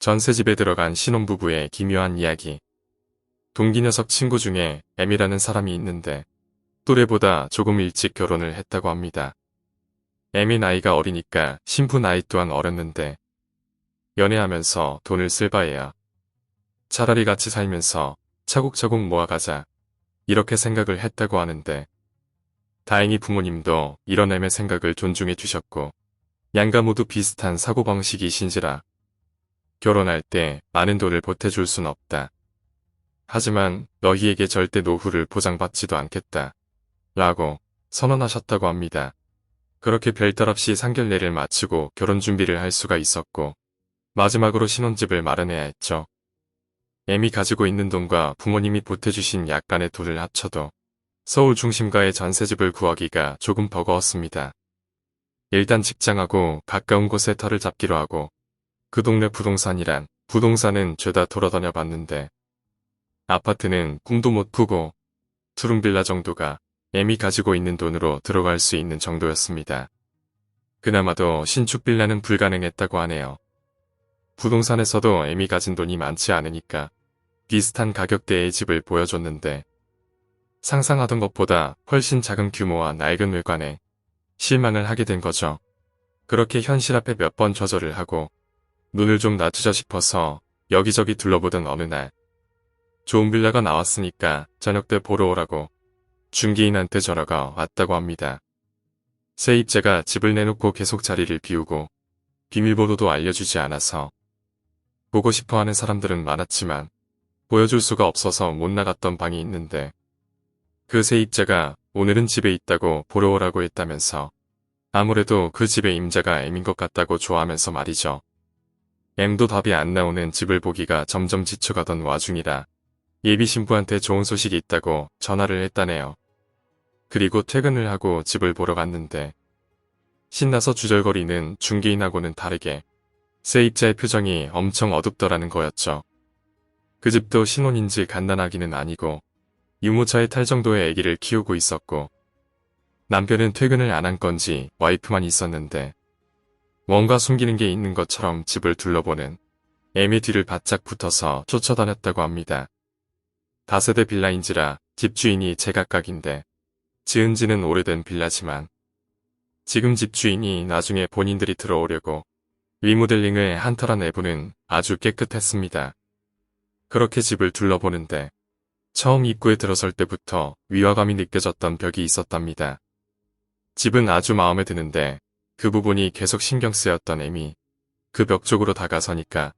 전셋집에 들어간 신혼부부의 기묘한 이야기. 동기 녀석 친구 중에 M이라는 사람이 있는데 또래보다 조금 일찍 결혼을 했다고 합니다. M이 나이가 어리니까 신부 나이 또한 어렸는데 연애하면서 돈을 쓸 바에야 차라리 같이 살면서 차곡차곡 모아가자 이렇게 생각을 했다고 하는데 다행히 부모님도 이런 M의 생각을 존중해 주셨고 양가 모두 비슷한 사고방식이신지라 결혼할 때 많은 돈을 보태줄 순 없다. 하지만 너희에게 절대 노후를 보장받지도 않겠다. 라고 선언하셨다고 합니다. 그렇게 별탈 없이 상견례를 마치고 결혼 준비를 할 수가 있었고 마지막으로 신혼집을 마련해야 했죠. M이 가지고 있는 돈과 부모님이 보태주신 약간의 돈을 합쳐도 서울 중심가의 전세집을 구하기가 조금 버거웠습니다. 일단 직장하고 가까운 곳에 터를 잡기로 하고 그 동네 부동산이란 부동산은 죄다 돌아다녀 봤는데 아파트는 꿈도 못 꾸고 투룸빌라 정도가 M이 가지고 있는 돈으로 들어갈 수 있는 정도였습니다. 그나마도 신축 빌라는 불가능했다고 하네요. 부동산에서도 M이 가진 돈이 많지 않으니까 비슷한 가격대의 집을 보여줬는데 상상하던 것보다 훨씬 작은 규모와 낡은 외관에 실망을 하게 된 거죠. 그렇게 현실 앞에 몇 번 좌절을 하고 눈을 좀 낮추자 싶어서 여기저기 둘러보던 어느 날 좋은 빌라가 나왔으니까 저녁 때 보러 오라고 중개인한테 전화가 왔다고 합니다. 세입자가 집을 내놓고 계속 자리를 비우고 비밀번호도 알려주지 않아서 보고 싶어하는 사람들은 많았지만 보여줄 수가 없어서 못 나갔던 방이 있는데 그 세입자가 오늘은 집에 있다고 보러 오라고 했다면서 아무래도 그 집의 임자가 M인 것 같다고 좋아하면서 말이죠. M도 답이 안 나오는 집을 보기가 점점 지쳐가던 와중이라 예비 신부한테 좋은 소식이 있다고 전화를 했다네요. 그리고 퇴근을 하고 집을 보러 갔는데 신나서 주절거리는 중개인하고는 다르게 세입자의 표정이 엄청 어둡더라는 거였죠. 그 집도 신혼인지 갓난아기는 아니고 유모차에 탈 정도의 아기를 키우고 있었고 남편은 퇴근을 안 한 건지 와이프만 있었는데 뭔가 숨기는 게 있는 것처럼 집을 둘러보는 M의 뒤를 바짝 붙어서 쫓아다녔다고 합니다. 다세대 빌라인지라 집주인이 제각각인데 지은 지는 오래된 빌라지만 지금 집주인이 나중에 본인들이 들어오려고 리모델링을 한 터라 내부는 아주 깨끗했습니다. 그렇게 집을 둘러보는데 처음 입구에 들어설 때부터 위화감이 느껴졌던 벽이 있었답니다. 집은 아주 마음에 드는데 그 부분이 계속 신경 쓰였던 M이 그 벽 쪽으로 다가서니까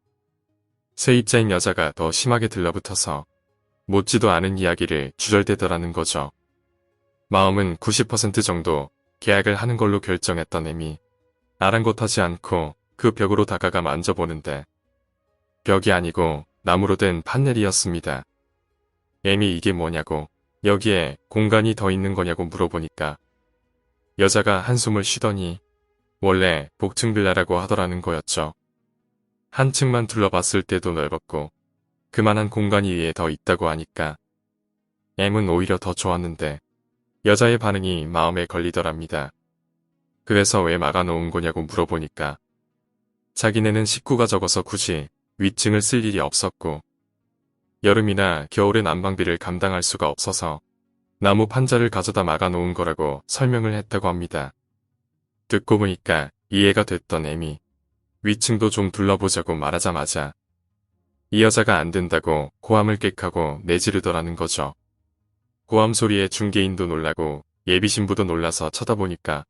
세입자인 여자가 더 심하게 들러붙어서 묻지도 않은 이야기를 주절대더라는 거죠. 마음은 90% 정도 계약을 하는 걸로 결정했던 M이 아랑곳하지 않고 그 벽으로 다가가 만져보는데 벽이 아니고 나무로 된 판넬이었습니다. M이 이게 뭐냐고 여기에 공간이 더 있는 거냐고 물어보니까 여자가 한숨을 쉬더니 원래 복층 빌라라고 하더라는 거였죠. 한 층만 둘러봤을 때도 넓었고 그만한 공간이 위에 더 있다고 하니까 M은 오히려 더 좋았는데 여자의 반응이 마음에 걸리더랍니다. 그래서 왜 막아놓은 거냐고 물어보니까 자기네는 식구가 적어서 굳이 윗층을 쓸 일이 없었고 여름이나 겨울에 난방비를 감당할 수가 없어서 나무 판자를 가져다 막아놓은 거라고 설명을 했다고 합니다. 듣고 보니까 이해가 됐던 M이 위층도 좀 둘러보자고 말하자마자 이 여자가 안 된다고 고함을 꽥하고 내지르더라는 거죠. 고함 소리에 중개인도 놀라고 예비신부도 놀라서 쳐다보니까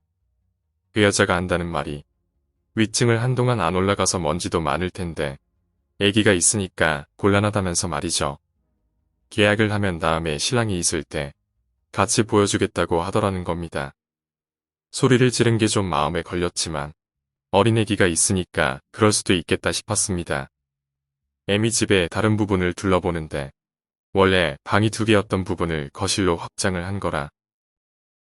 그 여자가 한다는 말이 위층을 한동안 안 올라가서 먼지도 많을 텐데 아기가 있으니까 곤란하다면서 말이죠. 계약을 하면 다음에 신랑이 있을 때 같이 보여주겠다고 하더라는 겁니다. 소리를 지른 게 좀 마음에 걸렸지만 어린 아기가 있으니까 그럴 수도 있겠다 싶었습니다. M이 집의 다른 부분을 둘러보는데 원래 방이 2개였던 부분을 거실로 확장을 한 거라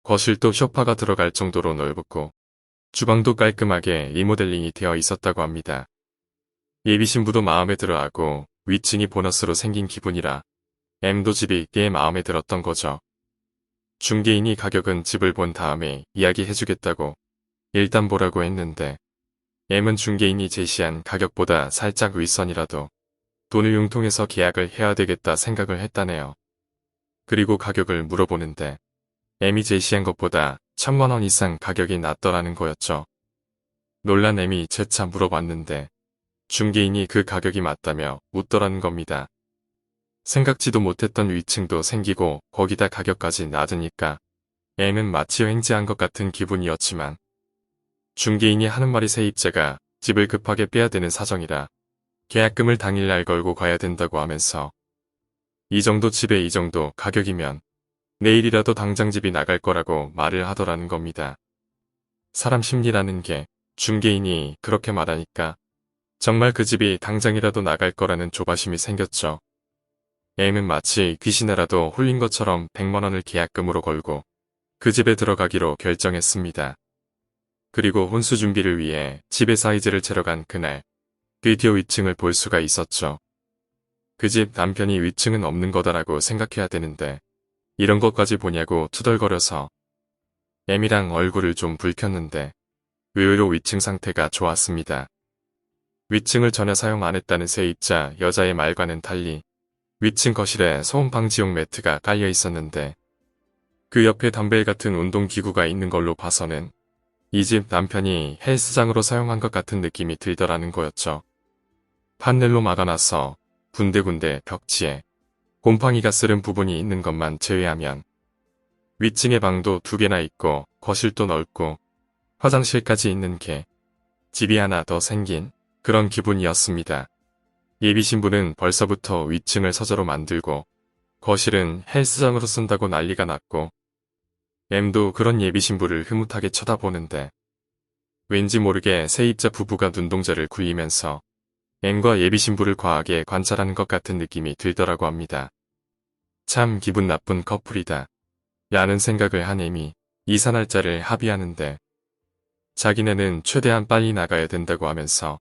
거실도 소파가 들어갈 정도로 넓었고 주방도 깔끔하게 리모델링이 되어 있었다고 합니다. 예비신부도 마음에 들어하고 위층이 보너스로 생긴 기분이라 M도 집이 꽤 마음에 들었던 거죠. 중개인이 가격은 집을 본 다음에 이야기해주겠다고 일단 보라고 했는데 M은 중개인이 제시한 가격보다 살짝 윗선이라도 돈을 융통해서 계약을 해야 되겠다 생각을 했다네요. 그리고 가격을 물어보는데 M이 제시한 것보다 1,000만 원 이상 가격이 낮더라는 거였죠. 놀란 M이 재차 물어봤는데 중개인이 그 가격이 맞다며 웃더라는 겁니다. 생각지도 못했던 위층도 생기고 거기다 가격까지 낮으니까 M은 마치 횡재한 것 같은 기분이었지만 중개인이 하는 말이 세입자가 집을 급하게 빼야 되는 사정이라 계약금을 당일날 걸고 가야 된다고 하면서 이 정도 집에 이 정도 가격이면 내일이라도 당장 집이 나갈 거라고 말을 하더라는 겁니다. 사람 심리라는 게 중개인이 그렇게 말하니까 정말 그 집이 당장이라도 나갈 거라는 조바심이 생겼죠. M은 마치 귀신에라도 홀린 것처럼 100만 원을 계약금으로 걸고 그 집에 들어가기로 결정했습니다. 그리고 혼수 준비를 위해 집의 사이즈를 재러 간 그날 드디어 위층을 볼 수가 있었죠. 그 집 남편이 위층은 없는 거다라고 생각해야 되는데 이런 것까지 보냐고 투덜거려서 M이랑 얼굴을 좀 붉혔는데 의외로 위층 상태가 좋았습니다. 위층을 전혀 사용 안 했다는 세입자 여자의 말과는 달리 위층 거실에 소음 방지용 매트가 깔려 있었는데 그 옆에 덤벨 같은 운동기구가 있는 걸로 봐서는 이 집 남편이 헬스장으로 사용한 것 같은 느낌이 들더라는 거였죠. 판넬로 막아놔서 군데군데 벽지에 곰팡이가 쓰른 부분이 있는 것만 제외하면 위층에 방도 2개나 있고 거실도 넓고 화장실까지 있는 게 집이 하나 더 생긴 그런 기분이었습니다. 예비 신부는 벌써부터 위층을 서재로 만들고 거실은 헬스장으로 쓴다고 난리가 났고 M도 그런 예비 신부를 흐뭇하게 쳐다보는데 왠지 모르게 세입자 부부가 눈동자를 굴리면서 M과 예비 신부를 과하게 관찰하는 것 같은 느낌이 들더라고 합니다. 참 기분 나쁜 커플이다. 라는 생각을 한 M이 이사 날짜를 합의하는데 자기네는 최대한 빨리 나가야 된다고 하면서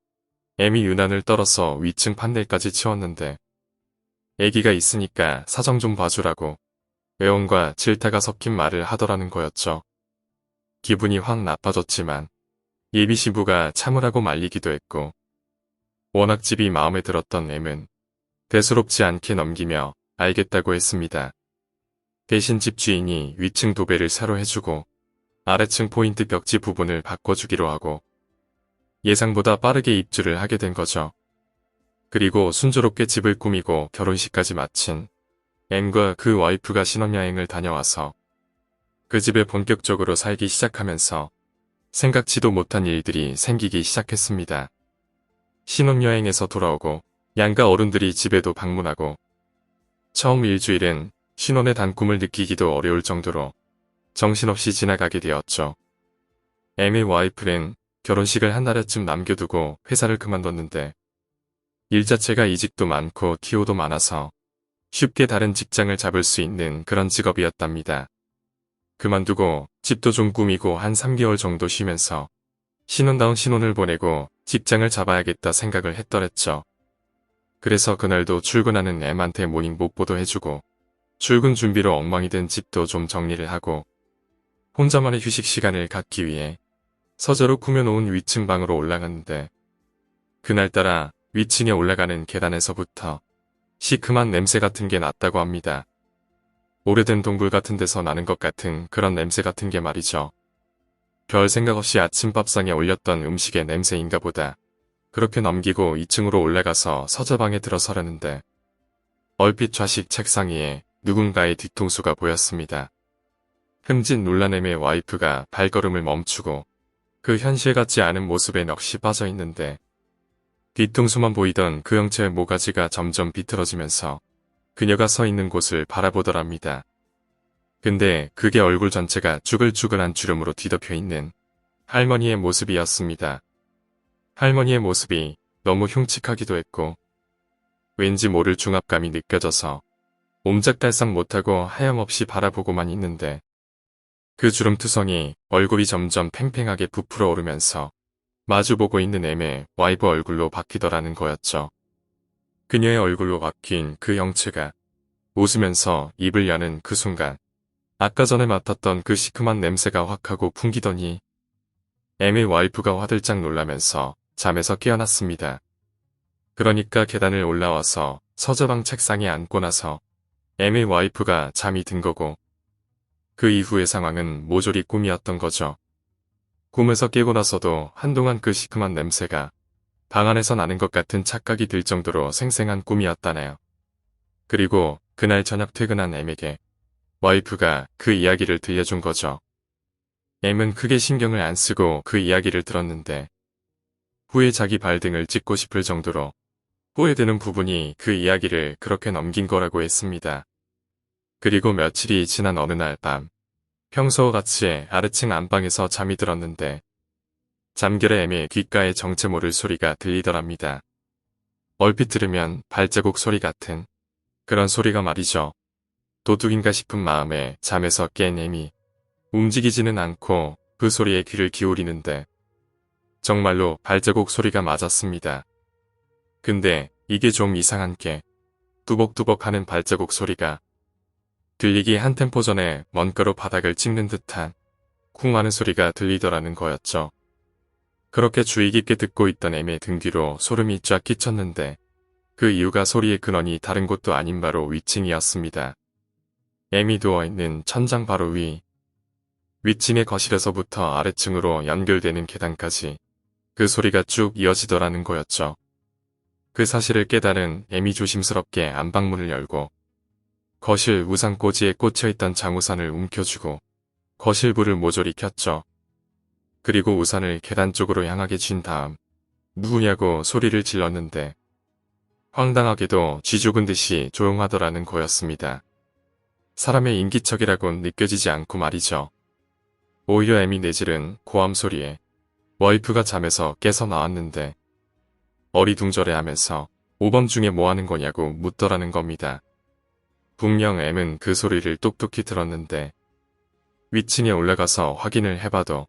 M이 유난을 떨어서 위층 판넬까지 치웠는데 애기가 있으니까 사정 좀 봐주라고 애원과 질타가 섞인 말을 하더라는 거였죠. 기분이 확 나빠졌지만 예비 신부가 참으라고 말리기도 했고 워낙 집이 마음에 들었던 M은 대수롭지 않게 넘기며 알겠다고 했습니다. 대신 집주인이 위층 도배를 새로 해주고 아래층 포인트 벽지 부분을 바꿔주기로 하고 예상보다 빠르게 입주를 하게 된 거죠. 그리고 순조롭게 집을 꾸미고 결혼식까지 마친 M과 그 와이프가 신혼여행을 다녀와서 그 집에 본격적으로 살기 시작하면서 생각지도 못한 일들이 생기기 시작했습니다. 신혼여행에서 돌아오고 양가 어른들이 집에도 방문하고 처음 일주일은 신혼의 단꿈을 느끼기도 어려울 정도로 정신없이 지나가게 되었죠. M의 와이프는 결혼식을 한 달여쯤 남겨두고 회사를 그만뒀는데 일 자체가 이직도 많고 티오도 많아서 쉽게 다른 직장을 잡을 수 있는 그런 직업이었답니다. 그만두고 집도 좀 꾸미고 한 3개월 정도 쉬면서 신혼다운 신혼을 보내고 직장을 잡아야겠다 생각을 했더랬죠. 그래서 그날도 출근하는 M한테 모닝 목보도 해주고 출근 준비로 엉망이 된 집도 좀 정리를 하고 혼자만의 휴식 시간을 갖기 위해 서재로 꾸며놓은 위층 방으로 올라갔는데 그날따라 위층에 올라가는 계단에서부터 시큼한 냄새 같은 게 났다고 합니다. 오래된 동굴 같은 데서 나는 것 같은 그런 냄새 같은 게 말이죠. 별 생각 없이 아침밥상에 올렸던 음식의 냄새인가 보다. 그렇게 넘기고 2층으로 올라가서 서재방에 들어서려는데 얼핏 좌식 책상 위에 누군가의 뒤통수가 보였습니다. 흠짓 놀란 M의 와이프가 발걸음을 멈추고 그 현실 같지 않은 모습에 넋이 빠져 있는데 뒤통수만 보이던 그 형체의 모가지가 점점 비틀어지면서 그녀가 서 있는 곳을 바라보더랍니다. 근데 그게 얼굴 전체가 쭈글쭈글한 주름으로 뒤덮여 있는 할머니의 모습이었습니다. 할머니의 모습이 너무 흉측하기도 했고 왠지 모를 중압감이 느껴져서 옴짝달싹 못하고 하염없이 바라보고만 있는데 그 주름투성이 얼굴이 점점 팽팽하게 부풀어 오르면서 마주보고 있는 M의 와이프 얼굴로 바뀌더라는 거였죠. 그녀의 얼굴로 바뀐 그 형체가 웃으면서 입을 여는 그 순간 아까 전에 맡았던 그 시큼한 냄새가 확 하고 풍기더니 M의 와이프가 화들짝 놀라면서 잠에서 깨어났습니다. 그러니까 계단을 올라와서 서재방 책상에 앉고 나서 M의 와이프가 잠이 든 거고, 그 이후의 상황은 모조리 꿈이었던 거죠. 꿈에서 깨고 나서도 한동안 그 시큼한 냄새가 방 안에서 나는 것 같은 착각이 들 정도로 생생한 꿈이었다네요. 그리고 그날 저녁 퇴근한 M에게 와이프가 그 이야기를 들려준 거죠. M은 크게 신경을 안 쓰고 그 이야기를 들었는데 후에 자기 발등을 찍고 싶을 정도로 후회되는 부분이 그 이야기를 그렇게 넘긴 거라고 했습니다. 그리고 며칠이 지난 어느 날 밤, 평소와 같이 아래층 안방에서 잠이 들었는데 잠결에 M의 귓가에 정체 모를 소리가 들리더랍니다. 얼핏 들으면 발자국 소리 같은 그런 소리가 말이죠. 도둑인가 싶은 마음에 잠에서 깬 M이 움직이지는 않고 그 소리에 귀를 기울이는데 정말로 발자국 소리가 맞았습니다. 근데 이게 좀 이상한 게 뚜벅뚜벅 하는 발자국 소리가 들리기 한 템포 전에 먼가로 바닥을 찍는 듯한 쿵 하는 소리가 들리더라는 거였죠. 그렇게 주의 깊게 듣고 있던 M의 등 뒤로 소름이 쫙 끼쳤는데 그 이유가 소리의 근원이 다른 곳도 아닌 바로 위층이었습니다. M이 누워있는 천장 바로 위층의 거실에서부터 아래층으로 연결되는 계단까지 그 소리가 쭉 이어지더라는 거였죠. 그 사실을 깨달은 M이 조심스럽게 안방문을 열고 거실 우산꽂이에 꽂혀있던 장우산을 움켜쥐고 거실 불을 모조리 켰죠. 그리고 우산을 계단 쪽으로 향하게 쥔 다음 누구냐고 소리를 질렀는데 황당하게도 쥐 죽은 듯이 조용하더라는 거였습니다. 사람의 인기척이라곤 느껴지지 않고 말이죠. 오히려 M이 내지른 고함 소리에 와이프가 잠에서 깨서 나왔는데 어리둥절해하면서 오밤 중에 뭐하는 거냐고 묻더라는 겁니다. 분명 M은 그 소리를 똑똑히 들었는데 위층에 올라가서 확인을 해봐도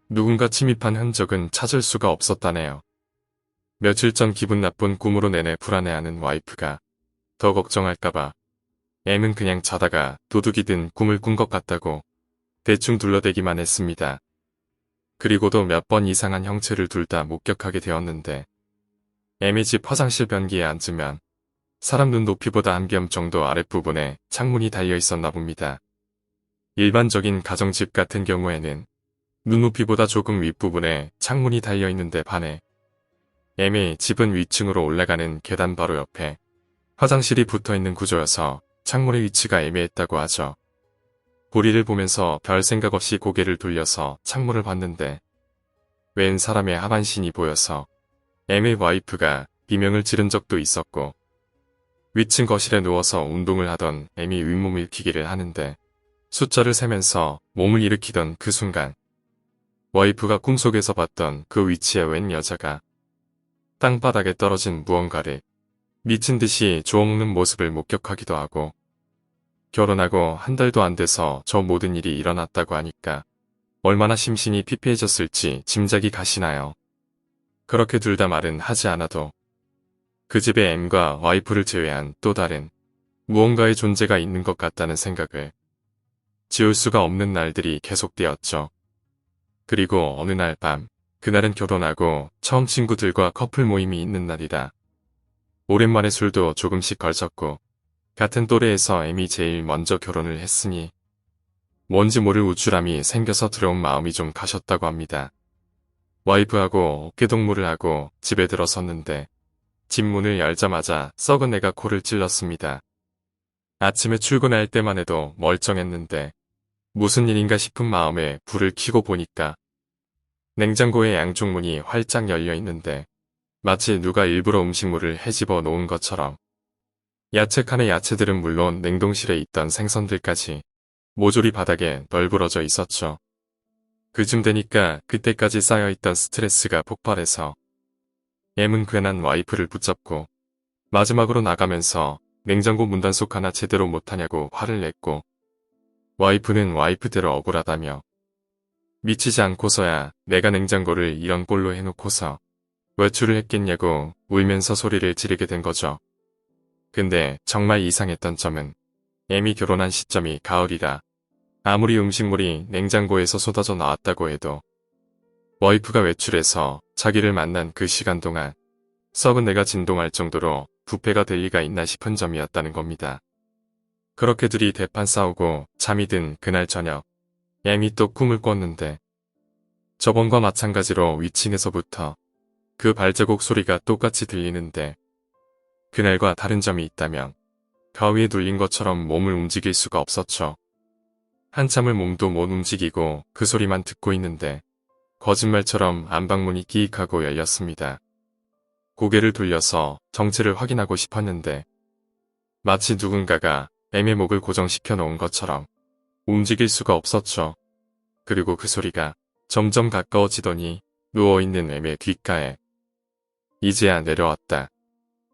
누군가 침입한 흔적은 찾을 수가 없었다네요. 며칠 전 기분 나쁜 꿈으로 내내 불안해하는 와이프가 더 걱정할까봐 M은 그냥 자다가 도둑이 든 꿈을 꾼 것 같다고 대충 둘러대기만 했습니다. 그리고도 몇 번 이상한 형체를 둘 다 목격하게 되었는데 M의 집 화장실 변기에 앉으면 사람 눈 높이보다 한 뼘 정도 아랫부분에 창문이 달려 있었나 봅니다. 일반적인 가정집 같은 경우에는 눈높이보다 조금 윗부분에 창문이 달려 있는데 반해 M의 집은 위층으로 올라가는 계단 바로 옆에 화장실이 붙어있는 구조여서 창문의 위치가 애매했다고 하죠. 보리를 보면서 별 생각 없이 고개를 돌려서 창문을 봤는데 웬 사람의 하반신이 보여서 M의 와이프가 비명을 지른 적도 있었고 위층 거실에 누워서 운동을 하던 M이 윗몸을 일으키기를 하는데 숫자를 세면서 몸을 일으키던 그 순간 와이프가 꿈속에서 봤던 그 위치에 웬 여자가 땅바닥에 떨어진 무언가를 미친 듯이 주워먹는 모습을 목격하기도 하고 결혼하고 한 달도 안 돼서 저 모든 일이 일어났다고 하니까 얼마나 심신이 피폐해졌을지 짐작이 가시나요? 그렇게 둘 다 말은 하지 않아도 그 집에 M과 와이프를 제외한 또 다른 무언가의 존재가 있는 것 같다는 생각을 지울 수가 없는 날들이 계속되었죠. 그리고 어느 날 밤, 그날은 결혼하고 처음 친구들과 커플 모임이 있는 날이라 오랜만에 술도 조금씩 걸쳤고 같은 또래에서 M이 제일 먼저 결혼을 했으니 뭔지 모를 우쭐함이 생겨서 들어온 마음이 좀 가셨다고 합니다. 와이프하고 어깨동무를 하고 집에 들어섰는데 집 문을 열자마자 썩은 애가 코를 찔렀습니다. 아침에 출근할 때만 해도 멀쩡했는데 무슨 일인가 싶은 마음에 불을 켜고 보니까 냉장고의 양쪽 문이 활짝 열려 있는데 마치 누가 일부러 음식물을 헤집어 놓은 것처럼 야채 칸의 야채들은 물론 냉동실에 있던 생선들까지 모조리 바닥에 널브러져 있었죠. 그쯤 되니까 그때까지 쌓여있던 스트레스가 폭발해서 M은 괜한 와이프를 붙잡고 마지막으로 나가면서 냉장고 문단속 하나 제대로 못하냐고 화를 냈고 와이프는 와이프대로 억울하다며 미치지 않고서야 내가 냉장고를 이런 꼴로 해놓고서 외출을 했겠냐고 울면서 소리를 지르게 된 거죠. 근데 정말 이상했던 점은 M이 결혼한 시점이 가을이라 아무리 음식물이 냉장고에서 쏟아져 나왔다고 해도 와이프가 외출해서 자기를 만난 그 시간 동안 썩은 내가 진동할 정도로 부패가 될 리가 있나 싶은 점이었다는 겁니다. 그렇게 둘이 대판 싸우고 잠이 든 그날 저녁, M이 또 꿈을 꿨는데 저번과 마찬가지로 위층에서부터 그 발자국 소리가 똑같이 들리는데 그날과 다른 점이 있다면 가위에 눌린 것처럼 몸을 움직일 수가 없었죠. 한참을 몸도 못 움직이고 그 소리만 듣고 있는데 거짓말처럼 안방문이 끼익하고 열렸습니다. 고개를 돌려서 정체를 확인하고 싶었는데 마치 누군가가 M의 목을 고정시켜 놓은 것처럼 움직일 수가 없었죠. 그리고 그 소리가 점점 가까워지더니 누워있는 M의 귓가에 이제야 내려왔다.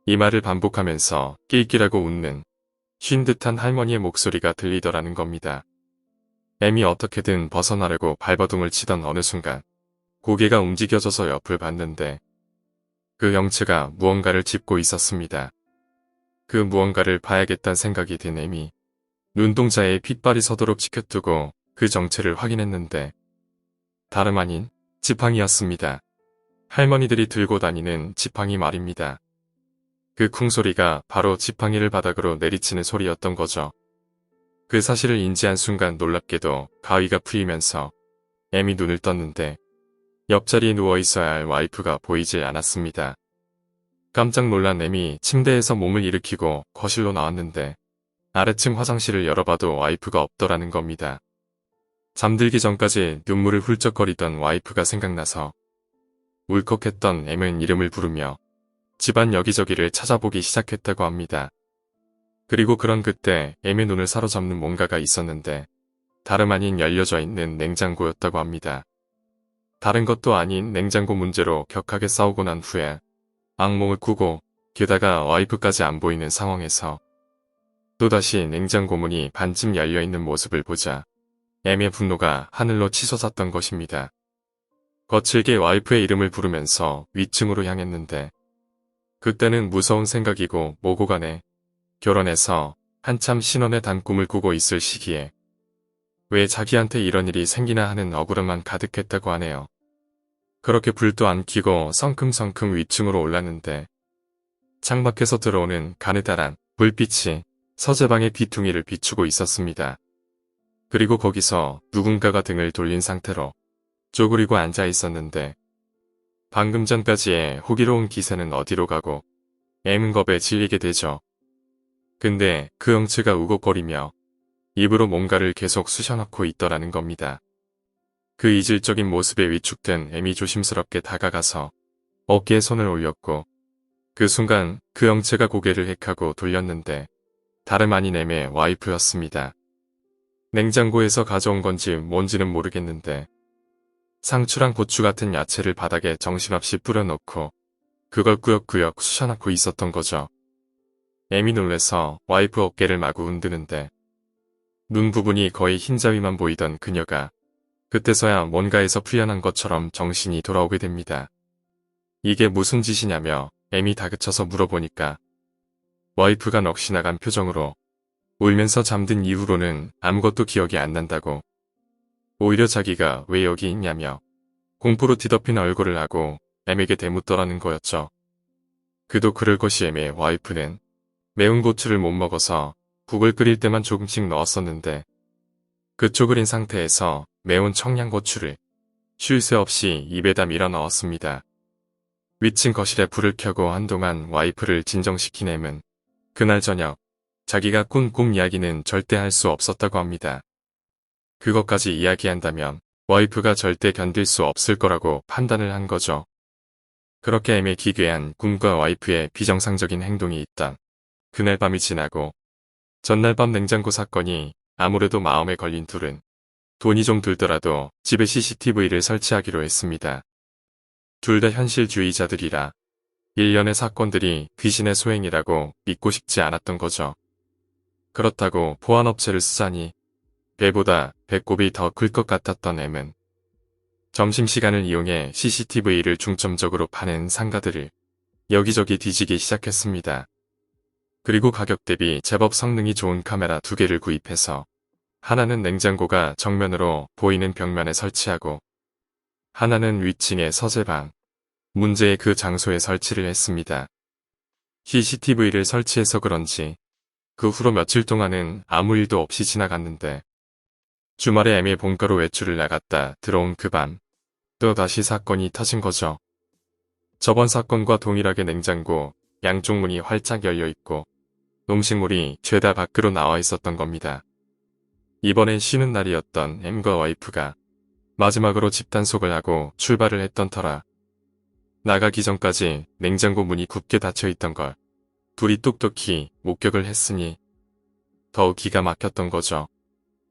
이 말을 반복하면서 낄낄하고 웃는 쉰 듯한 할머니의 목소리가 들리더라는 겁니다. M이 어떻게든 벗어나려고 발버둥을 치던 어느 순간 고개가 움직여져서 옆을 봤는데 그 영체가 무언가를 짚고 있었습니다. 그 무언가를 봐야겠다는 생각이 든 M이 눈동자에 핏발이 서도록 지켜두고 그 정체를 확인했는데 다름 아닌 지팡이였습니다. 할머니들이 들고 다니는 지팡이 말입니다. 그 쿵소리가 바로 지팡이를 바닥으로 내리치는 소리였던 거죠. 그 사실을 인지한 순간 놀랍게도 가위가 풀리면서 M이 눈을 떴는데 옆자리에 누워있어야 할 와이프가 보이질 않았습니다. 깜짝 놀란 M이 침대에서 몸을 일으키고 거실로 나왔는데 아래층 화장실을 열어봐도 와이프가 없더라는 겁니다. 잠들기 전까지 눈물을 훌쩍거리던 와이프가 생각나서 울컥했던 M은 이름을 부르며 집안 여기저기를 찾아보기 시작했다고 합니다. 그리고 그런 그때 M의 눈을 사로잡는 뭔가가 있었는데 다름 아닌 열려져 있는 냉장고였다고 합니다. 다른 것도 아닌 냉장고 문제로 격하게 싸우고 난 후에 악몽을 꾸고 게다가 와이프까지 안 보이는 상황에서 또다시 냉장고 문이 반쯤 열려있는 모습을 보자 M의 분노가 하늘로 치솟았던 것입니다. 거칠게 와이프의 이름을 부르면서 위층으로 향했는데 그때는 무서운 생각이고 뭐고 간에 결혼해서 한참 신혼의 단꿈을 꾸고 있을 시기에 왜 자기한테 이런 일이 생기나 하는 억울함만 가득했다고 하네요. 그렇게 불도 안 켜고 성큼성큼 위층으로 올랐는데 창밖에서 들어오는 가느다란 불빛이 서재방의 귀퉁이를 비추고 있었습니다. 그리고 거기서 누군가가 등을 돌린 상태로 쪼그리고 앉아 있었는데 방금 전까지의 호기로운 기세는 어디로 가고 M은 겁에 질리게 되죠. 근데 그 영체가 우걱거리며 입으로 뭔가를 계속 쑤셔넣고 있더라는 겁니다. 그 이질적인 모습에 위축된 M이 조심스럽게 다가가서 어깨에 손을 올렸고 그 순간 그 영체가 고개를 헥하고 돌렸는데 다름 아닌 M의 와이프였습니다. 냉장고에서 가져온 건지 뭔지는 모르겠는데 상추랑 고추 같은 야채를 바닥에 정신없이 뿌려놓고 그걸 꾸역꾸역 쑤셔넣고 있었던 거죠. M이 놀래서 와이프 어깨를 마구 흔드는데 눈 부분이 거의 흰자위만 보이던 그녀가 그때서야 뭔가에서 풀려난 것처럼 정신이 돌아오게 됩니다. 이게 무슨 짓이냐며 M이 다그쳐서 물어보니까 와이프가 넋이 나간 표정으로 울면서 잠든 이후로는 아무것도 기억이 안 난다고 오히려 자기가 왜 여기 있냐며 공포로 뒤덮인 얼굴을 하고 M에게 대묻더라는 거였죠. 그도 그럴 것이 M의 와이프는 매운 고추를 못 먹어서 국을 끓일 때만 조금씩 넣었었는데 그 쪼그린 상태에서 매운 청양고추를 쉴 새 없이 입에다 밀어 넣었습니다. 위층 거실에 불을 켜고 한동안 와이프를 진정시킨 M은 그날 저녁 자기가 꾼 꿈 이야기는 절대 할 수 없었다고 합니다. 그것까지 이야기한다면 와이프가 절대 견딜 수 없을 거라고 판단을 한 거죠. 그렇게 M의 기괴한 꿈과 와이프의 비정상적인 행동이 있던 그날 밤이 지나고 전날 밤 냉장고 사건이 아무래도 마음에 걸린 둘은 돈이 좀 들더라도 집에 CCTV를 설치하기로 했습니다. 둘 다 현실주의자들이라 일련의 사건들이 귀신의 소행이라고 믿고 싶지 않았던 거죠. 그렇다고 보안업체를 쓰자니 배보다 배꼽이 더 클 것 같았던 M은 점심시간을 이용해 CCTV를 중점적으로 파는 상가들을 여기저기 뒤지기 시작했습니다. 그리고 가격 대비 제법 성능이 좋은 카메라 2개를 구입해서 하나는 냉장고가 정면으로 보이는 벽면에 설치하고 하나는 위층의 서재방, 문제의 그 장소에 설치를 했습니다. CCTV를 설치해서 그런지 그 후로 며칠 동안은 아무 일도 없이 지나갔는데 주말에 애미 본가로 외출을 나갔다 들어온 그 밤 또 다시 사건이 터진 거죠. 저번 사건과 동일하게 냉장고 양쪽 문이 활짝 열려 있고 음식물이 죄다 밖으로 나와 있었던 겁니다. 이번엔 쉬는 날이었던 M과 와이프가 마지막으로 집 단속을 하고 출발을 했던 터라 나가기 전까지 냉장고 문이 굳게 닫혀 있던 걸 둘이 똑똑히 목격을 했으니 더욱 기가 막혔던 거죠.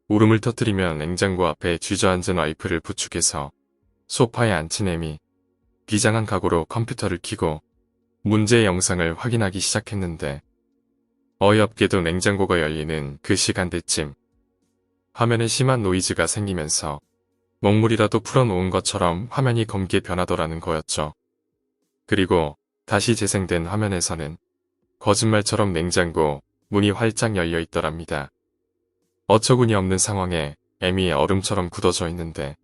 울음을 터뜨리며 냉장고 앞에 주저앉은 와이프를 부축해서 소파에 앉힌 애미 비장한 각오로 컴퓨터를 켜고 문제의 영상을 확인하기 시작했는데 어이없게도 냉장고가 열리는 그 시간대쯤 화면에 심한 노이즈가 생기면서 먹물이라도 풀어놓은 것처럼 화면이 검게 변하더라는 거였죠. 그리고 다시 재생된 화면에서는 거짓말처럼 냉장고 문이 활짝 열려 있더랍니다. 어처구니 없는 상황에 애미 얼음처럼 굳어져 있는데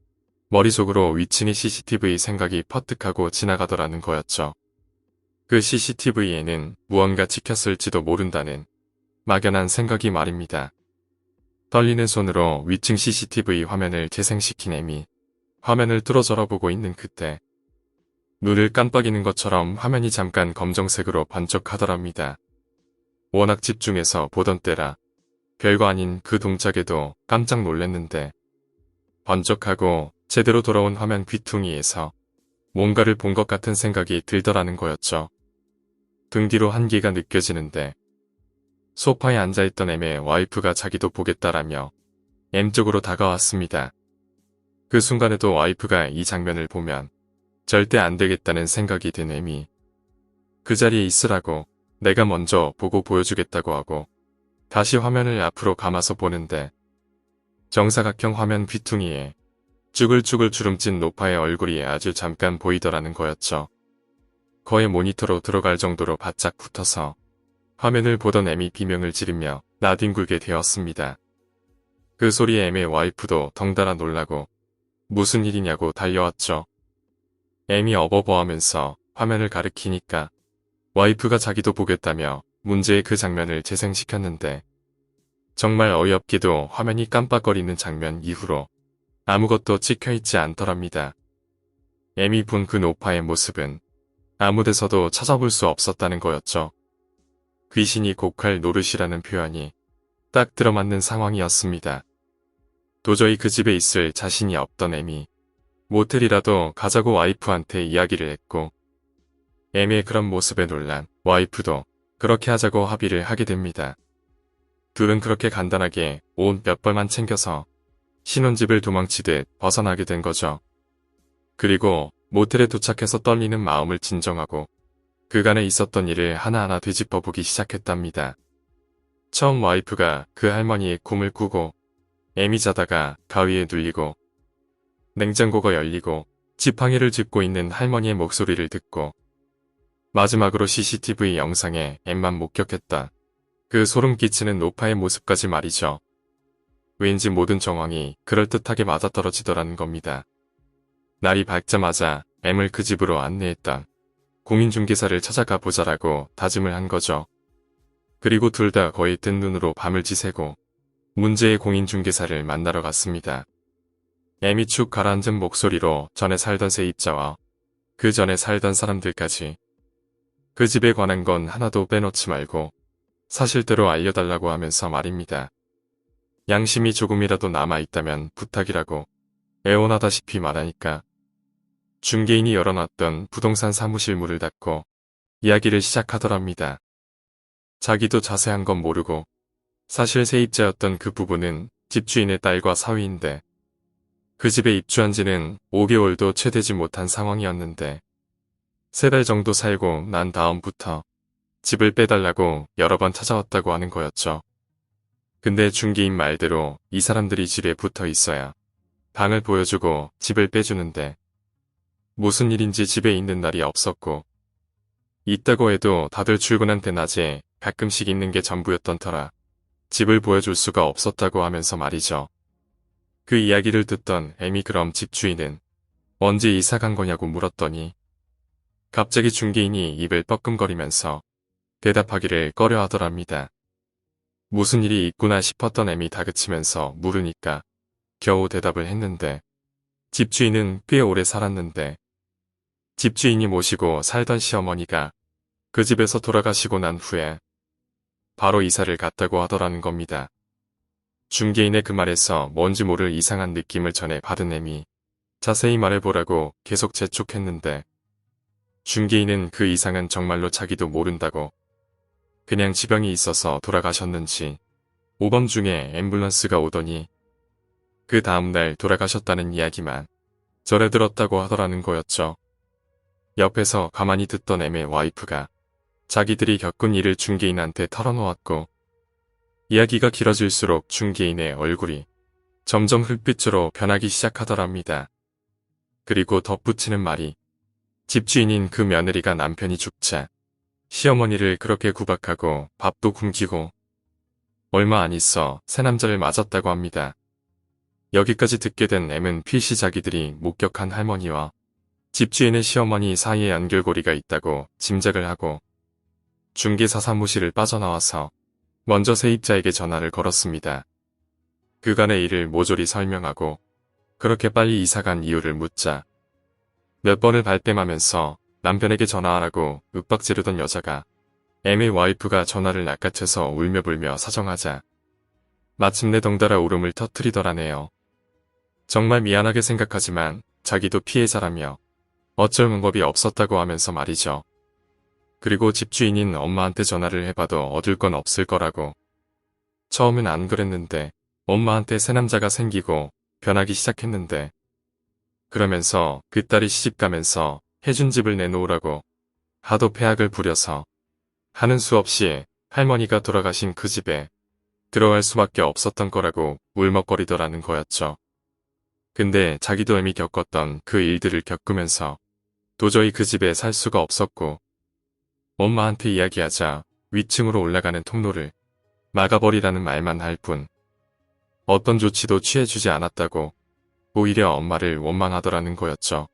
머릿속으로 위층의 CCTV 생각이 퍼뜩하고 지나가더라는 거였죠. 그 CCTV에는 무언가 찍혔을지도 모른다는 막연한 생각이 말입니다. 떨리는 손으로 위층 CCTV 화면을 재생시킨 애미 화면을 뚫어져라 보고 있는 그때 눈을 깜빡이는 것처럼 화면이 잠깐 검정색으로 번쩍하더랍니다. 워낙 집중해서 보던 때라 별거 아닌 그 동작에도 깜짝 놀랐는데 번쩍하고 제대로 돌아온 화면 귀퉁이에서 뭔가를 본 것 같은 생각이 들더라는 거였죠. 등 뒤로 한기가 느껴지는데 소파에 앉아있던 M의 와이프가 자기도 보겠다라며 M 쪽으로 다가왔습니다. 그 순간에도 와이프가 이 장면을 보면 절대 안 되겠다는 생각이 든 M이 그 자리에 있으라고 내가 먼저 보고 보여주겠다고 하고 다시 화면을 앞으로 감아서 보는데 정사각형 화면 귀퉁이에 쭈글쭈글 주름진 노파의 얼굴이 아주 잠깐 보이더라는 거였죠. 거의 모니터로 들어갈 정도로 바짝 붙어서 화면을 보던 M이 비명을 지르며 나뒹굴게 되었습니다. 그 소리에 M의 와이프도 덩달아 놀라고 무슨 일이냐고 달려왔죠. M이 어버버하면서 화면을 가리키니까 와이프가 자기도 보겠다며 문제의 그 장면을 재생시켰는데 정말 어이없게도 화면이 깜빡거리는 장면 이후로 아무것도 찍혀있지 않더랍니다. M이 본 그 노파의 모습은 아무 데서도 찾아볼 수 없었다는 거였죠. 귀신이 곡할 노릇이라는 표현이 딱 들어맞는 상황이었습니다. 도저히 그 집에 있을 자신이 없던 M이 모텔이라도 가자고 와이프한테 이야기를 했고 M의 그런 모습에 놀란 와이프도 그렇게 하자고 합의를 하게 됩니다. 둘은 그렇게 간단하게 옷 몇 벌만 챙겨서 신혼집을 도망치듯 벗어나게 된 거죠. 그리고 모텔에 도착해서 떨리는 마음을 진정하고 그간에 있었던 일을 하나하나 되짚어보기 시작했답니다. 처음 와이프가 그 할머니의 꿈을 꾸고 M이 자다가 가위에 눌리고 냉장고가 열리고 지팡이를 짚고 있는 할머니의 목소리를 듣고 마지막으로 CCTV 영상에 M만 목격했다. 그 소름 끼치는 노파의 모습까지 말이죠. 왠지 모든 정황이 그럴듯하게 맞아떨어지더라는 겁니다. 날이 밝자마자 M을 그 집으로 안내했다. 공인중개사를 찾아가 보자라고 다짐을 한 거죠. 그리고 둘 다 거의 뜬 눈으로 밤을 지새고 문제의 공인중개사를 만나러 갔습니다. M이 축 가라앉은 목소리로 전에 살던 세입자와 그 전에 살던 사람들까지 그 집에 관한 건 하나도 빼놓지 말고 사실대로 알려달라고 하면서 말입니다. 양심이 조금이라도 남아있다면 부탁이라고 애원하다시피 말하니까 중개인이 열어놨던 부동산 사무실 문을 닫고 이야기를 시작하더랍니다. 자기도 자세한 건 모르고 사실 세입자였던 그 부부는 집주인의 딸과 사위인데 그 집에 입주한 지는 5개월도 채 되지 못한 상황이었는데 3달 정도 살고 난 다음부터 집을 빼달라고 여러 번 찾아왔다고 하는 거였죠. 근데 중개인 말대로 이 사람들이 집에 붙어 있어야 방을 보여주고 집을 빼주는데 무슨 일인지 집에 있는 날이 없었고 있다고 해도 다들 출근한 대낮에 가끔씩 있는 게 전부였던 터라 집을 보여줄 수가 없었다고 하면서 말이죠. 그 이야기를 듣던 M이 그럼 집주인은 언제 이사 간 거냐고 물었더니 갑자기 중개인이 입을 뻐끔거리면서 대답하기를 꺼려 하더랍니다. 무슨 일이 있구나 싶었던 M이 다그치면서 물으니까 겨우 대답을 했는데 집주인은 꽤 오래 살았는데 집주인이 모시고 살던 시어머니가 그 집에서 돌아가시고 난 후에 바로 이사를 갔다고 하더라는 겁니다. 중개인의 그 말에서 뭔지 모를 이상한 느낌을 전해 받은 M이 자세히 말해보라고 계속 재촉했는데 중개인은 그 이상은 정말로 자기도 모른다고 그냥 지병이 있어서 돌아가셨는지 오밤중에 앰뷸런스가 오더니 그 다음날 돌아가셨다는 이야기만 전해 들었다고 하더라는 거였죠. 옆에서 가만히 듣던 M의 와이프가 자기들이 겪은 일을 중개인한테 털어놓았고 이야기가 길어질수록 중개인의 얼굴이 점점 흙빛으로 변하기 시작하더랍니다. 그리고 덧붙이는 말이 집주인인 그 며느리가 남편이 죽자 시어머니를 그렇게 구박하고 밥도 굶기고 얼마 안 있어 새 남자를 맞았다고 합니다. 여기까지 듣게 된 M은 필시 자기들이 목격한 할머니와 집주인의 시어머니 사이에 연결고리가 있다고 짐작을 하고 중개사 사무실을 빠져나와서 먼저 세입자에게 전화를 걸었습니다. 그간의 일을 모조리 설명하고 그렇게 빨리 이사간 이유를 묻자 몇 번을 발뺌하면서 남편에게 전화하라고 윽박지르던 여자가 M의 와이프가 전화를 낚아채서 울며불며 사정하자 마침내 덩달아 울음을 터뜨리더라네요. 정말 미안하게 생각하지만 자기도 피해자라며 어쩔 방법이 없었다고 하면서 말이죠. 그리고 집주인인 엄마한테 전화를 해봐도 얻을 건 없을 거라고. 처음엔 안 그랬는데 엄마한테 새 남자가 생기고 변하기 시작했는데 그러면서 그 딸이 시집가면서 해준 집을 내놓으라고 하도 폐악을 부려서 하는 수 없이 할머니가 돌아가신 그 집에 들어갈 수밖에 없었던 거라고 울먹거리더라는 거였죠. 근데 자기도 이미 겪었던 그 일들을 겪으면서 도저히 그 집에 살 수가 없었고 엄마한테 이야기하자 위층으로 올라가는 통로를 막아버리라는 말만 할 뿐 어떤 조치도 취해주지 않았다고 오히려 엄마를 원망하더라는 거였죠.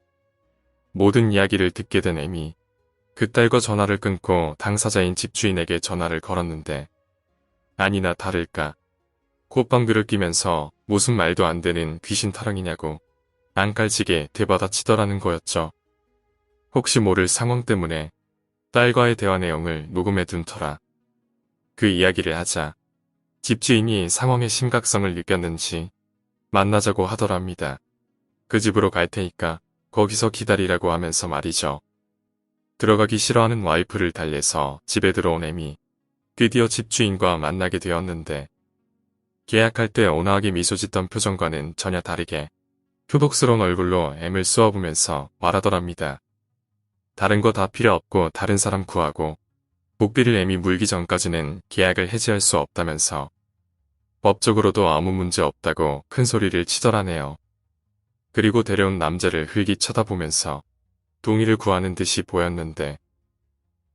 모든 이야기를 듣게 된 M이 그 딸과 전화를 끊고 당사자인 집주인에게 전화를 걸었는데 아니나 다를까 콧방귀를 뀌면서 무슨 말도 안 되는 귀신 타령이냐고 앙칼지게 되받아치더라는 거였죠. 혹시 모를 상황 때문에 딸과의 대화 내용을 녹음해둔 터라 그 이야기를 하자 집주인이 상황의 심각성을 느꼈는지 만나자고 하더랍니다. 그 집으로 갈 테니까 거기서 기다리라고 하면서 말이죠. 들어가기 싫어하는 와이프를 달래서 집에 들어온 M이 드디어 집주인과 만나게 되었는데 계약할 때 온화하게 미소 짓던 표정과는 전혀 다르게 표독스러운 얼굴로 M을 쏘아보면서 말하더랍니다. 다른 거 다 필요 없고 다른 사람 구하고 복비를 M이 물기 전까지는 계약을 해지할 수 없다면서 법적으로도 아무 문제 없다고 큰 소리를 치더라네요. 그리고 데려온 남자를 흘기 쳐다보면서 동의를 구하는 듯이 보였는데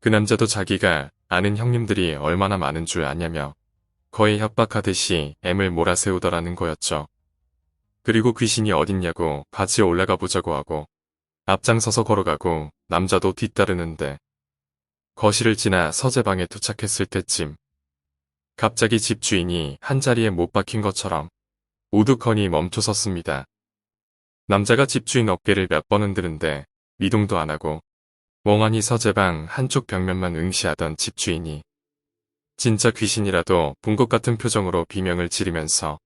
그 남자도 자기가 아는 형님들이 얼마나 많은 줄 아냐며 거의 협박하듯이 M을 몰아세우더라는 거였죠. 그리고 귀신이 어딨냐고 바지에 올라가 보자고 하고 앞장서서 걸어가고 남자도 뒤따르는데 거실을 지나 서재방에 도착했을 때쯤 갑자기 집주인이 한자리에 못 박힌 것처럼 우두커니 멈춰섰습니다. 남자가 집주인 어깨를 몇 번 흔드는데 미동도 안 하고 멍하니 서재방 한쪽 벽면만 응시하던 집주인이 진짜 귀신이라도 본 것 같은 표정으로 비명을 지르면서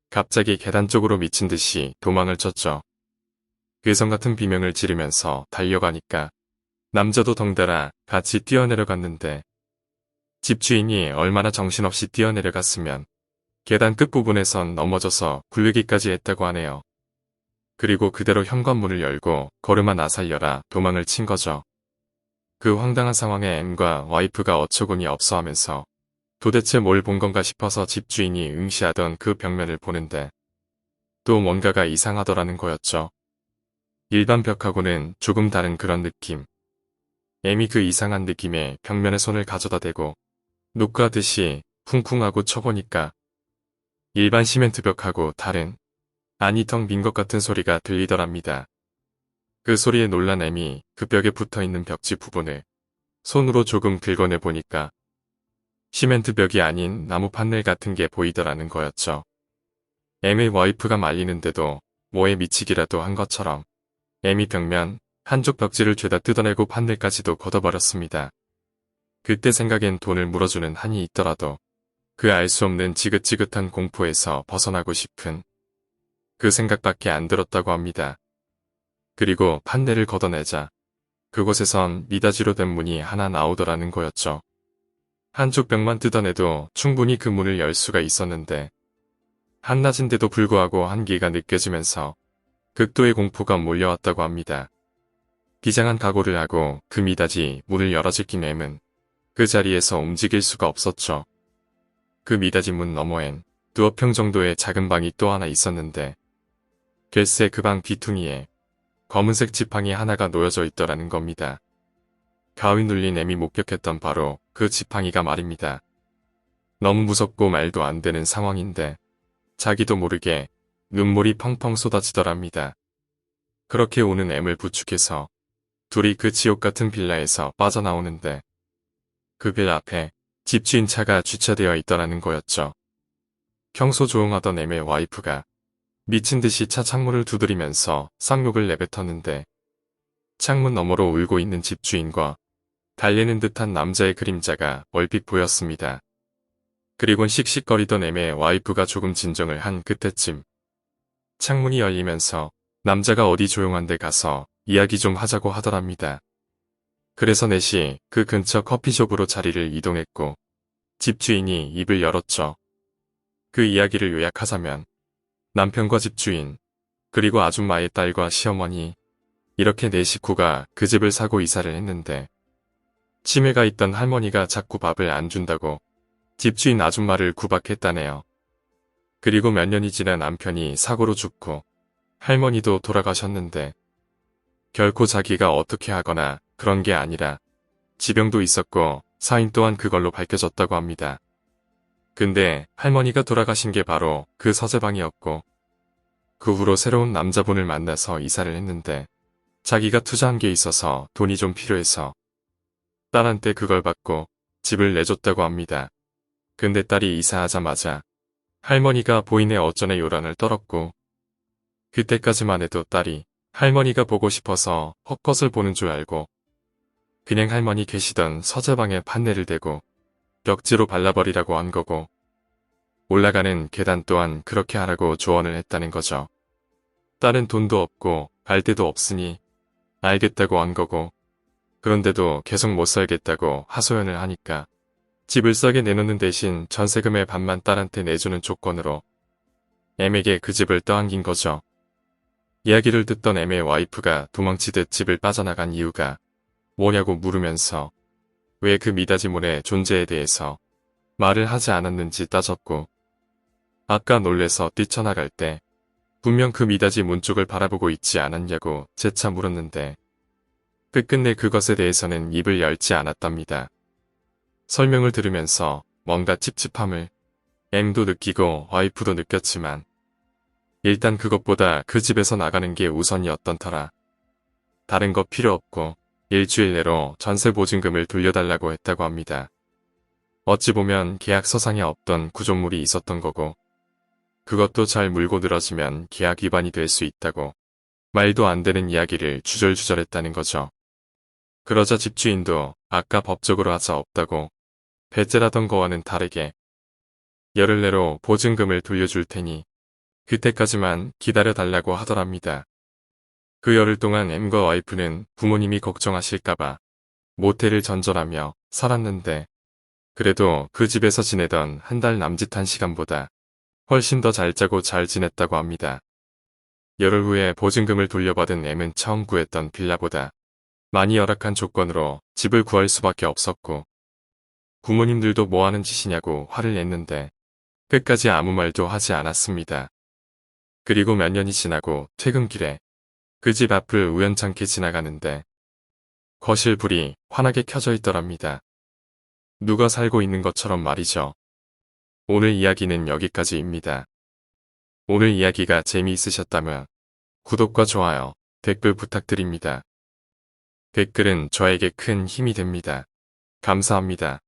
갑자기 계단 쪽으로 미친 듯이 도망을 쳤죠. 괴성 같은 비명을 지르면서 달려가니까 남자도 덩달아 같이 뛰어내려갔는데 집주인이 얼마나 정신없이 뛰어내려갔으면 계단 끝부분에선 넘어져서 굴르기까지 했다고 하네요. 그리고 그대로 현관문을 열고 걸음아 나 살려라 도망을 친 거죠. 그 황당한 상황에 M과 와이프가 어처구니 없어 하면서 도대체 뭘 본 건가 싶어서 집주인이 응시하던 그 벽면을 보는데 또 뭔가가 이상하더라는 거였죠. 일반 벽하고는 조금 다른 그런 느낌. M이 그 이상한 느낌에 벽면에 손을 가져다 대고 녹화하듯이 쿵쿵하고 쳐보니까 일반 시멘트 벽하고 다른 아니 텅 빈 것 같은 소리가 들리더랍니다. 그 소리에 놀란 M이 그 벽에 붙어있는 벽지 부분을 손으로 조금 긁어내 보니까 시멘트 벽이 아닌 나무 판넬 같은 게 보이더라는 거였죠. M의 와이프가 말리는데도 뭐에 미치기라도 한 것처럼 M이 벽면 한쪽 벽지를 죄다 뜯어내고 판넬까지도 걷어버렸습니다. 그때 생각엔 돈을 물어주는 한이 있더라도 그 알 수 없는 지긋지긋한 공포에서 벗어나고 싶은 그 생각밖에 안 들었다고 합니다. 그리고 판넬을 걷어내자 그곳에선 미닫이로 된 문이 하나 나오더라는 거였죠. 한쪽 벽만 뜯어내도 충분히 그 문을 열 수가 있었는데 한낮인데도 불구하고 한기가 느껴지면서 극도의 공포가 몰려왔다고 합니다. 비장한 각오를 하고 그 미닫이 문을 열어제낀 M은 그 자리에서 움직일 수가 없었죠. 그 미닫이 문 너머엔 두어 평 정도의 작은 방이 또 하나 있었는데 글쎄 그 방 귀퉁이에 검은색 지팡이 하나가 놓여져 있더라는 겁니다. 가위 눌린 M이 목격했던 바로 그 지팡이가 말입니다. 너무 무섭고 말도 안 되는 상황인데 자기도 모르게 눈물이 펑펑 쏟아지더랍니다. 그렇게 우는 M을 부축해서 둘이 그 지옥 같은 빌라에서 빠져나오는데 그 빌라 앞에 집주인 차가 주차되어 있더라는 거였죠. 평소 조용하던 M의 와이프가 미친 듯이 차 창문을 두드리면서 쌍욕을 내뱉었는데 창문 너머로 울고 있는 집주인과 달리는 듯한 남자의 그림자가 얼핏 보였습니다. 그리곤 씩씩거리던 M의 와이프가 조금 진정을 한 그때쯤 창문이 열리면서 남자가 어디 조용한 데 가서 이야기 좀 하자고 하더랍니다. 그래서 넷이 그 근처 커피숍으로 자리를 이동했고 집주인이 입을 열었죠. 그 이야기를 요약하자면 남편과 집주인, 그리고 아줌마의 딸과 시어머니 이렇게 네 식구가 그 집을 사고 이사를 했는데 치매가 있던 할머니가 자꾸 밥을 안 준다고 집주인 아줌마를 구박했다네요. 그리고 몇 년이 지나 남편이 사고로 죽고 할머니도 돌아가셨는데 결코 자기가 어떻게 하거나 그런 게 아니라 지병도 있었고 사인 또한 그걸로 밝혀졌다고 합니다. 근데 할머니가 돌아가신 게 바로 그 서재방이었고 그 후로 새로운 남자분을 만나서 이사를 했는데 자기가 투자한 게 있어서 돈이 좀 필요해서 딸한테 그걸 받고 집을 내줬다고 합니다. 근데 딸이 이사하자마자 할머니가 보이네 어쩌네 요란을 떨었고 그때까지만 해도 딸이 할머니가 보고 싶어서 헛것을 보는 줄 알고 그냥 할머니 계시던 서재방에 판넬을 대고 벽지로 발라버리라고 한 거고 올라가는 계단 또한 그렇게 하라고 조언을 했다는 거죠. 딸은 돈도 없고 갈 데도 없으니 알겠다고 한 거고 그런데도 계속 못 살겠다고 하소연을 하니까 집을 싸게 내놓는 대신 전세금의 반만 딸한테 내주는 조건으로 M에게 그 집을 떠안긴 거죠. 이야기를 듣던 M의 와이프가 도망치듯 집을 빠져나간 이유가 뭐냐고 물으면서 왜 그 미닫이문의 존재에 대해서 말을 하지 않았는지 따졌고 아까 놀래서 뛰쳐나갈 때 분명 그 미닫이 문 쪽을 바라보고 있지 않았냐고 재차 물었는데 끝끝내 그것에 대해서는 입을 열지 않았답니다. 설명을 들으면서 뭔가 찝찝함을 M도 느끼고 와이프도 느꼈지만 일단 그것보다 그 집에서 나가는 게 우선이었던 터라 다른 거 필요 없고 일주일 내로 전세 보증금을 돌려달라고 했다고 합니다. 어찌 보면 계약서상에 없던 구조물이 있었던 거고 그것도 잘 물고 늘어지면 계약 위반이 될 수 있다고 말도 안 되는 이야기를 주절주절했다는 거죠. 그러자 집주인도 아까 법적으로 하자 없다고 배째라던 거와는 다르게 열흘 내로 보증금을 돌려줄 테니 그때까지만 기다려달라고 하더랍니다. 그 열흘 동안 M과 와이프는 부모님이 걱정하실까봐 모텔을 전전하며 살았는데 그래도 그 집에서 지내던 한 달 남짓한 시간보다 훨씬 더 잘 자고 잘 지냈다고 합니다. 열흘 후에 보증금을 돌려받은 M은 처음 구했던 빌라보다 많이 열악한 조건으로 집을 구할 수밖에 없었고 부모님들도 뭐하는 짓이냐고 화를 냈는데 끝까지 아무 말도 하지 않았습니다. 그리고 몇 년이 지나고 퇴근길에 그 집 앞을 우연찮게 지나가는데 거실 불이 환하게 켜져 있더랍니다. 누가 살고 있는 것처럼 말이죠. 오늘 이야기는 여기까지입니다. 오늘 이야기가 재미있으셨다면 구독과 좋아요, 댓글 부탁드립니다. 댓글은 저에게 큰 힘이 됩니다. 감사합니다.